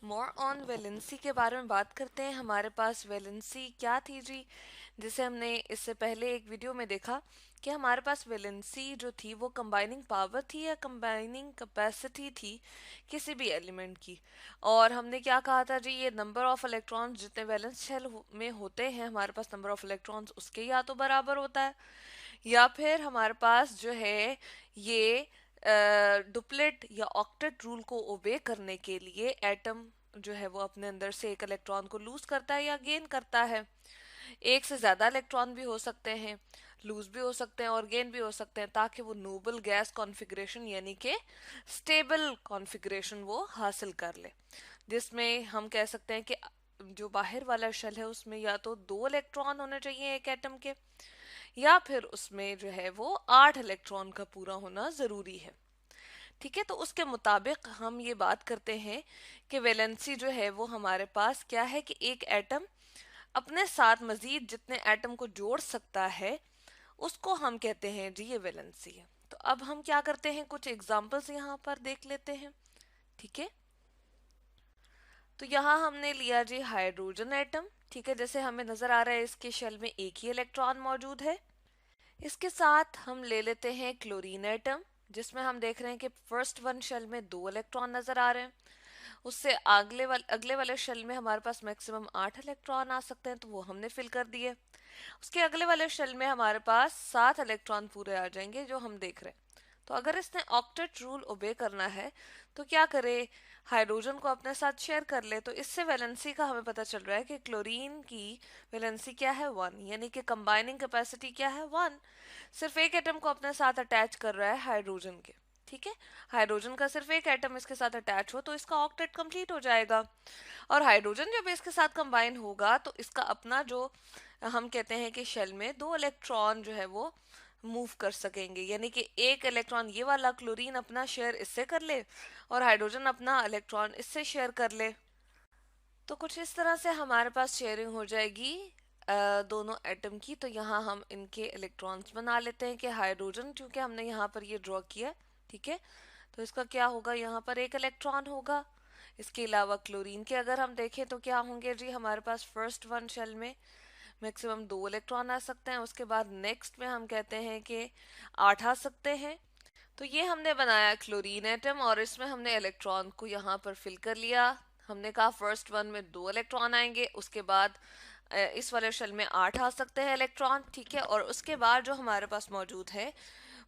More on valency के बारे में बात करते हैं। हमारे पास वैलेंसी क्या थी जी, जिसे हमने इससे पहले एक वीडियो में देखा कि हमारे पास वैलेंसी जो थी वो कंबाइनिंग पावर थी या कंबाइनिंग कैपेसिटी थी किसी भी एलिमेंट की। और हमने क्या कहा था जी, ये नंबर ऑफ इलेक्ट्रॉन्स जितने वैलेंस शेल में होते हैं हमारे पास नंबर ऑफ इलेक्ट्रॉन्स उसके या तो बराबर होता है, या फिर हमारे पास जो है ये डुप्लेट या ऑक्टेट रूल को ओबे करने के लिए एटम जो है वो अपने अंदर से एक इलेक्ट्रॉन को लूज करता है या गेन करता है। एक से ज्यादा इलेक्ट्रॉन भी हो सकते हैं, लूज भी हो सकते हैं और गेन भी हो सकते हैं, ताकि वो नोबल गैस कॉन्फ़िगरेशन यानी कि स्टेबल कॉन्फ़िगरेशन वो हासिल कर ले, जिसमें हम कह सकते हैं कि जो बाहर वाला शेल है उसमें या तो 2 इलेक्ट्रॉन होने चाहिए एक एटम के, या फिर उसमें जो है वो 8 इलेक्ट्रॉन का पूरा होना जरूरी है। ठीक है, तो उसके मुताबिक हम ये बात करते हैं कि वैलेंसी जो है वो हमारे पास क्या है कि एक एटम अपने साथ मजीद जितने एटम को जोड़ सकता है उसको हम कहते हैं जी ये वैलेंसी है। तो अब हम क्या करते हैं, कुछ एग्जांपल्स यहाँ पर देख लेते हैं। ठीक है, तो यहाँ हमने लिया जी हाइड्रोजन एटम। ठीक है, जैसे हमें नजर आ रहा है इसके शेल में एक ही इलेक्ट्रॉन मौजूद है। इसके साथ हम ले लेते हैं क्लोरीन एटम, जिसमें हम देख रहे हैं कि फर्स्ट वन शेल में 2 इलेक्ट्रॉन नजर आ रहे हैं। उससे अगले वाले शेल में हमारे पास मैक्सिमम 8 इलेक्ट्रॉन आ सकते हैं, तो वो हमने फिल कर दिए। उसके अगले वाले शेल में हमारे पास 7 इलेक्ट्रॉन पूरे आ जाएंगे जो हम देख रहे हैं। तो अगर इसने ऑक्टेट रूल ओबे करना है तो क्या करे, हाइड्रोजन को अपने साथ शेयर कर ले। तो इससे वैलेंसी का हमें पता चल रहा है कि क्लोरीन की वैलेंसी क्या है, 1, यानी कि कंबाइनिंग कैपेसिटी क्या है, 1। सिर्फ एक एटम को अपने साथ अटैच कर रहा है हाइड्रोजन के। ठीक है, हाइड्रोजन का सिर्फ एक एटम इसके साथ अटैच हो तो इसका ऑक्टेट कंप्लीट हो जाएगा। और हाइड्रोजन जब इसके साथ कंबाइन होगा तो इसका अपना जो हम कहते हैं कि शेल में 2 इलेक्ट्रॉन जो है वो मूव कर सकेंगे, यानी कि एक इलेक्ट्रॉन ये वाला क्लोरीन अपना शेयर इससे कर ले और हाइड्रोजन अपना इलेक्ट्रॉन इससे शेयर कर ले। तो कुछ इस तरह से हमारे पास शेयरिंग हो जाएगी दोनों एटम की। तो यहाँ हम इनके इलेक्ट्रॉन्स बना लेते हैं कि हाइड्रोजन, क्योंकि हमने यहाँ पर ये ड्रॉ किया। ठीक है, तो इसका क्या होगा, यहाँ पर एक इलेक्ट्रॉन होगा। इसके अलावा क्लोरीन के अगर हम देखें तो क्या होंगे जी, हमारे पास फर्स्ट वन शेल में मैक्सिमम 2 इलेक्ट्रॉन आ सकते हैं, उसके बाद नेक्स्ट में हम कहते हैं कि 8 आ सकते हैं। तो ये हमने बनाया क्लोरीन एटम और इसमें हमने इलेक्ट्रॉन को यहाँ पर फिल कर लिया। हमने कहा फर्स्ट वन में 2 इलेक्ट्रॉन आएंगे, उसके बाद इस वाले शेल में 8 आ सकते हैं इलेक्ट्रॉन। ठीक है, और उसके बाद जो हमारे पास मौजूद है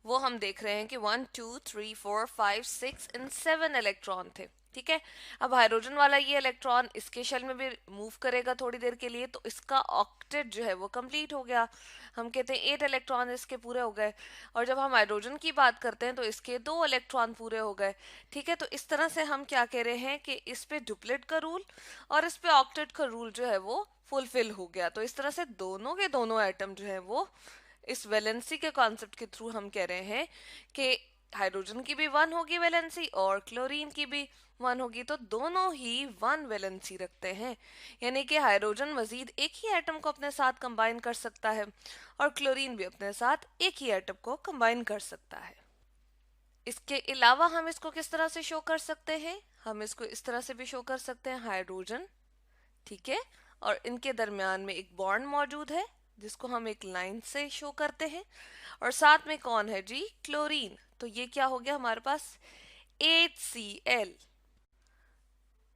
वो हम देख रहे हैं कि 1 2 3 4 5 6 इन 7 इलेक्ट्रॉन थे। ठीक है, अब हाइड्रोजन वाला ये इलेक्ट्रॉन इसके शेल में भी मूव करेगा थोड़ी देर के लिए, तो इसका ऑक्टेट जो है वो कंप्लीट हो गया। हम कहते हैं 8 इलेक्ट्रॉन इसके पूरे हो गए। और जब हम हाइड्रोजन की बात करते हैं तो इसके 2 इलेक्ट्रॉन पूरे हो गए। ठीक है, तो इस तरह से हम क्या कह रहे हैं कि इस पे डुप्लेट का रूल और इस पे ऑक्टेट का रूल जो है वो फुलफिल हो गया। तो इस तरह से दोनों के दोनों एटम जो है वो इस वैलेंसी के कॉन्सेप्ट के थ्रू हम कह रहे हैं कि हाइड्रोजन की भी 1 होगी वैलेंसी और क्लोरीन की भी 1 होगी, तो दोनों ही 1 वैलेंसी रखते हैं। यानी कि हाइड्रोजन मजीद एक ही एटम को अपने साथ कंबाइन कर सकता है और क्लोरीन भी अपने साथ एक ही एटम को कंबाइन कर सकता है। इसके अलावा हम इसको किस तरह से शो कर सकते हैं, हम इसको इस तरह से भी शो कर सकते हैं, हाइड्रोजन, ठीक है, और इनके दरमियान में एक बॉन्ड मौजूद है जिसको हम एक लाइन से शो करते हैं, और साथ में कौन है जी, क्लोरीन। तो ये क्या हो गया हमारे पास, HCl।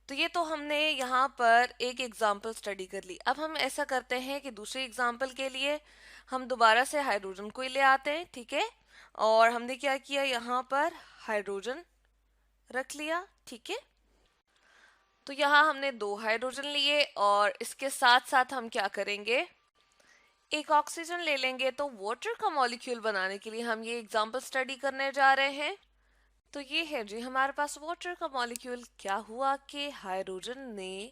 तो ये तो हमने यहाँ पर एक एग्जाम्पल स्टडी कर ली। अब हम ऐसा करते हैं कि दूसरे एग्जाम्पल के लिए हम दोबारा से हाइड्रोजन को ही ले आते हैं। ठीक है, और हमने क्या किया, यहाँ पर हाइड्रोजन रख लिया। ठीक है, तो यहाँ हमने 2 हाइड्रोजन लिए और इसके साथ साथ हम क्या करेंगे, एक ऑक्सीजन ले लेंगे। तो वाटर का मॉलिक्यूल बनाने के लिए हम ये एग्जाम्पल स्टडी करने जा रहे हैं। तो ये है जी हमारे पास वाटर का मॉलिक्यूल। क्या हुआ कि हाइड्रोजन ने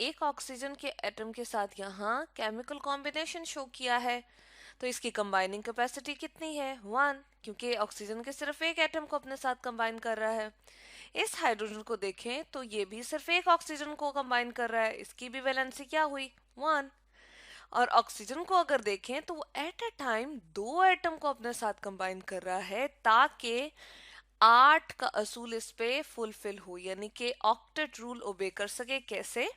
एक ऑक्सीजन के एटम के साथ यहाँ केमिकल कॉम्बिनेशन शो किया है। तो इसकी कंबाइनिंग कैपेसिटी कितनी है, 1, क्योंकि ऑक्सीजन के सिर्फ एक एटम को अपने साथ कंबाइन कर रहा है। इस हाइड्रोजन को देखें तो ये भी सिर्फ एक ऑक्सीजन को कंबाइन कर रहा है, इसकी भी वैलेंसी क्या हुई, 1। और ऑक्सीजन को अगर देखें तो वो एट अ टाइम 2 एटम को अपने साथ कंबाइन कर रहा है, ताकि 8 का असूल इस पे फुलफिल हो, यानी कि ऑक्टेट रूल ओबे कर सके। कैसे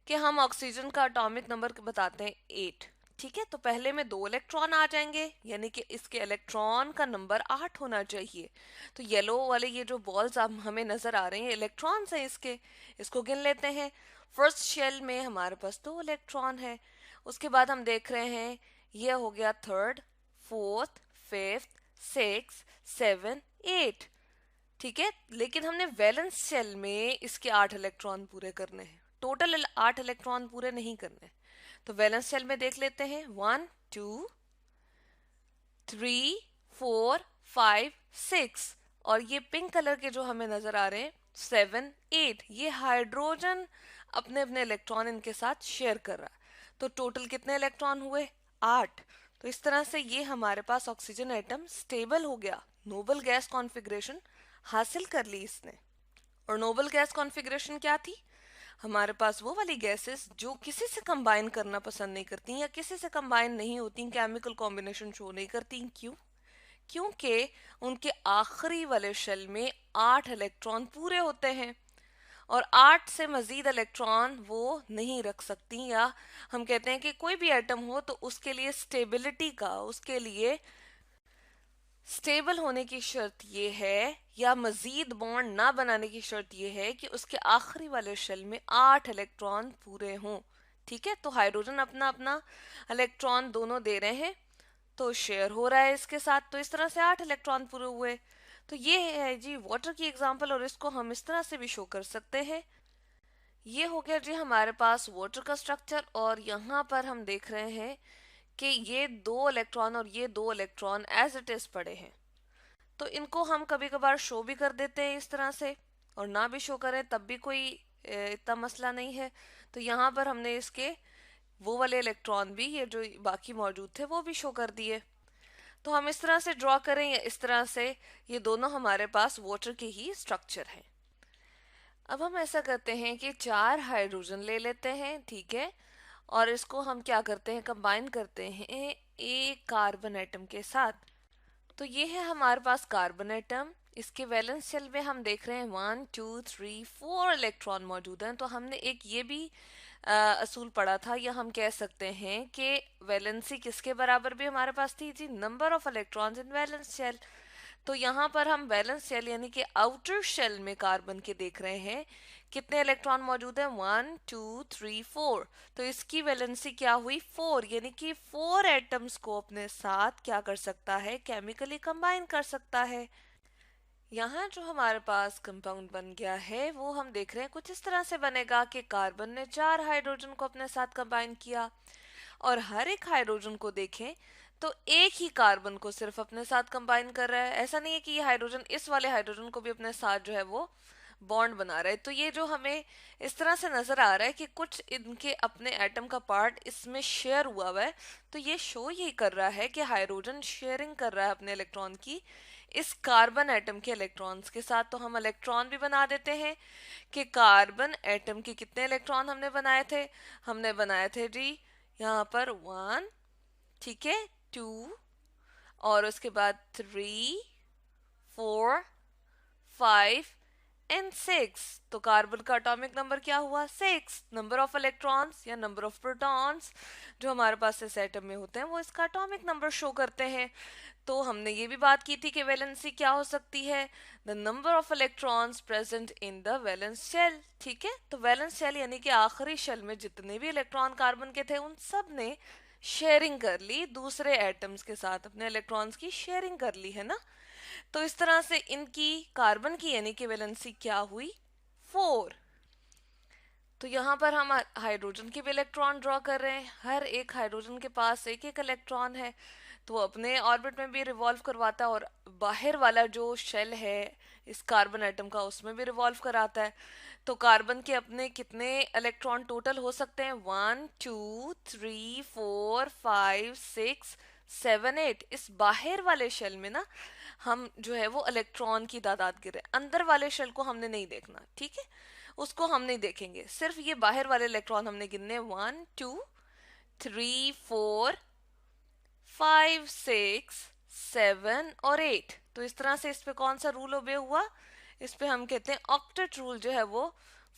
कि हम ऑक्सीजन का एटॉमिक नंबर बताते हैं 8, ठीक है, तो पहले में 2 इलेक्ट्रॉन आ जाएंगे, यानी कि इसके इलेक्ट्रॉन का नंबर 8 होना चाहिए। तो येलो वाले ये जो बॉल्स आप हमें नजर आ रहे हैं इलेक्ट्रॉन्स हैं इसके, इसको गिन लेते हैं। फर्स्ट शेल में हमारे पास 2 इलेक्ट्रॉन है। उसके बाद हम देख रहे हैं ये हो गया third, fourth, fifth, six, seven, eight, ठीक है, लेकिन हमने वैलेंस शेल में इसके 8 इलेक्ट्रॉन पूरे करने हैं, टोटल 8 इलेक्ट्रॉन पूरे नहीं करने। तो वैलेंस शेल में देख लेते हैं 1 2 3 4 5 6, और ये पिंक कलर के जो हमें नजर आ रहे हैं 7 8, ये हाइड्रोजन अपने अपने इलेक्ट्रॉन इनके साथ शेयर कर रहा है। तो टोटल कितने इलेक्ट्रॉन हुए? 8। तो इस तरह से ये हमारे पास ऑक्सीजन एटम स्टेबल हो गया, नोबल गैस कॉन्फ़िगरेशन हासिल कर ली इसने। और नोबल गैस कॉन्फ़िगरेशन क्या थी? हमारे पास वो वाली गैसेस जो किसी से कंबाइन करना पसंद नहीं करती या किसी से कंबाइन नहीं होती, केमिकल कॉम्बिनेशन शो नहीं करती। क्यों? क्योंकि उनके आखिरी वाले शेल में 8 इलेक्ट्रॉन पूरे होते हैं और 8 से मजीद इलेक्ट्रॉन वो नहीं रख सकती। या हम कहते हैं कि कोई भी एटम हो तो उसके लिए स्टेबिलिटी का, उसके लिए स्टेबल होने की शर्त ये है, या मजीद बॉन्ड ना बनाने की शर्त ये है कि उसके आखिरी वाले शेल में 8 इलेक्ट्रॉन पूरे हों। ठीक है, तो हाइड्रोजन अपना अपना इलेक्ट्रॉन दोनों दे रहे हैं, तो शेयर हो रहा है इसके साथ, तो इस तरह से 8 इलेक्ट्रॉन पूरे हुए। तो ये है जी वाटर की एग्जांपल, और इसको हम इस तरह से भी शो कर सकते हैं। ये हो गया जी हमारे पास वाटर का स्ट्रक्चर, और यहाँ पर हम देख रहे हैं कि ये 2 इलेक्ट्रॉन और ये 2 इलेक्ट्रॉन एज इट इज पड़े हैं। तो इनको हम कभी कभार शो भी कर देते हैं इस तरह से, और ना भी शो करें तब भी कोई इतना मसला नहीं है। तो यहाँ पर हमने इसके वो वाले इलेक्ट्रॉन भी, ये जो बाकी मौजूद थे, वो भी शो कर दिए। तो हम इस तरह से ड्रॉ करें या इस तरह से, ये दोनों हमारे पास वाटर के ही स्ट्रक्चर हैं। अब हम ऐसा करते हैं कि 4 हाइड्रोजन ले लेते हैं, ठीक है, और इसको हम क्या करते हैं, कंबाइन करते हैं एक कार्बन एटम के साथ। तो ये है हमारे पास कार्बन एटम, इसके वैलेंस शेल में हम देख रहे हैं 1 2 3 4 इलेक्ट्रॉन मौजूद हैं। तो हमने एक ये भी असूल पढ़ा था, या हम कह सकते हैं कि वैलेंसी किसके बराबर भी हमारे पास थी जी, number of electrons in valence shell. तो यहाँ पर हम वैलेंस शेल यानी कि आउटर शेल में कार्बन के देख रहे हैं कितने इलेक्ट्रॉन मौजूद हैं, 1 2 3 4। तो इसकी वैलेंसी क्या हुई, 4, यानी कि 4 एटम्स को अपने साथ क्या कर सकता है, केमिकली कंबाइन कर सकता है। यहाँ जो हमारे पास कंपाउंड बन गया है वो हम देख रहे हैं कुछ इस तरह से बनेगा कि कार्बन ने 4 हाइड्रोजन को अपने साथ कंबाइन किया, और हर एक हाइड्रोजन को देखें तो एक ही कार्बन को सिर्फ अपने साथ कंबाइन कर रहा है। ऐसा नहीं है कि ये हाइड्रोजन इस वाले हाइड्रोजन को भी अपने साथ जो है वो बॉन्ड बना रहा है। तो ये जो हमें इस तरह से नजर आ रहा है कि कुछ इनके अपने एटम का पार्ट इसमें शेयर हुआ है, तो ये शो यही कर रहा है कि हाइड्रोजन शेयरिंग कर रहा है अपने इलेक्ट्रॉन की इस कार्बन एटम के इलेक्ट्रॉन्स के साथ। तो हम इलेक्ट्रॉन भी बना देते हैं कि कार्बन एटम के कितने इलेक्ट्रॉन हमने बनाए थे, हमने बनाए थे जी यहाँ पर 1, ठीक है, 2, और उसके बाद 3 4 5 एंड 6। तो कार्बन का एटॉमिक नंबर क्या हुआ, 6। नंबर ऑफ इलेक्ट्रॉन्स या नंबर ऑफ प्रोटॉन्स जो हमारे पास इस एटम में होते हैं वो इसका एटॉमिक नंबर शो करते हैं। तो हमने ये भी बात की थी कि वैलेंसी क्या हो सकती है, the number of electrons present in the valence shell. ठीक है, तो वैलेंस शेल यानी कि आखिरी शेल में जितने भी इलेक्ट्रॉन कार्बन के थे उन सब ने शेयरिंग कर ली, दूसरे एटम्स के साथ अपने इलेक्ट्रॉन्स की शेयरिंग कर ली है ना। तो इस तरह से इनकी कार्बन की यानी कि वैलेंसी क्या हुई, 4। तो यहाँ पर हम हाइड्रोजन के भी इलेक्ट्रॉन ड्रॉ कर रहे हैं, हर एक हाइड्रोजन के पास एक एक इलेक्ट्रॉन है, तो वो अपने ऑर्बिट में भी रिवॉल्व करवाता है, और बाहर वाला जो शेल है इस कार्बन एटम का उसमें भी रिवॉल्व कराता है। तो कार्बन के अपने कितने इलेक्ट्रॉन टोटल हो सकते हैं, 1 2 3 4 5 6 7 8। इस बाहर वाले शेल में ना हम जो है वो इलेक्ट्रॉन की तादाद गिर रहे हैं, अंदर वाले शेल को हमने नहीं देखना, ठीक है, उसको हम नहीं देखेंगे, सिर्फ ये बाहर वाले इलेक्ट्रॉन हमने गिनने, 1 2 3 4 5 6 7 और 8। तो इस तरह से इस पे कौन सा रूल ओबे हुआ, इस पे हम कहते हैं ऑक्टेट रूल जो है वो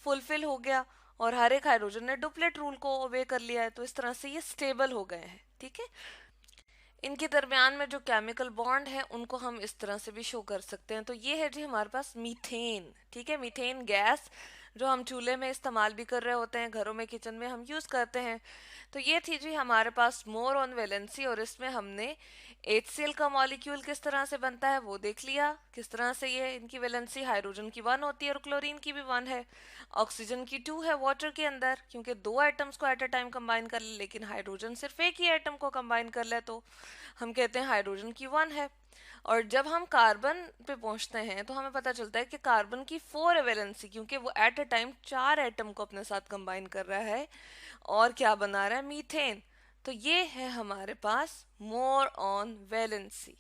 फुलफिल हो गया, और हर एक हाइड्रोजन ने डुप्लेट रूल को ओबे कर लिया है, तो इस तरह से ये स्टेबल हो गए हैं। ठीक है, इनके दरमियान में जो केमिकल बॉन्ड है उनको हम इस तरह से भी शो कर सकते हैं। तो ये है जी हमारे पास मीथेन। ठीक है, मीथेन गैस जो हम चूल्हे में इस्तेमाल भी कर रहे होते हैं, घरों में किचन में हम यूज करते हैं। तो ये थी जी हमारे पास मोर ऑन वैलेंसी, और इसमें हमने HCl का मॉलिक्यूल किस तरह से बनता है वो देख लिया, किस तरह से ये इनकी वैलेंसी हाइड्रोजन की 1 होती है और क्लोरीन की भी 1 है, ऑक्सीजन की 2 है वाटर के अंदर, क्योंकि दो आइटम्स को एट अ टाइम कंबाइन कर ले, लेकिन हाइड्रोजन सिर्फ एक ही आइटम को कंबाइन कर ले तो हम कहते हैं हाइड्रोजन की 1 है। और जब हम कार्बन पे पहुंचते हैं तो हमें पता चलता है कि कार्बन की 4 वैलेंसी, क्योंकि वो एट अ टाइम 4 एटम को अपने साथ कंबाइन कर रहा है और क्या बना रहा है, मीथेन। तो ये है हमारे पास मोर ऑन वैलेंसी।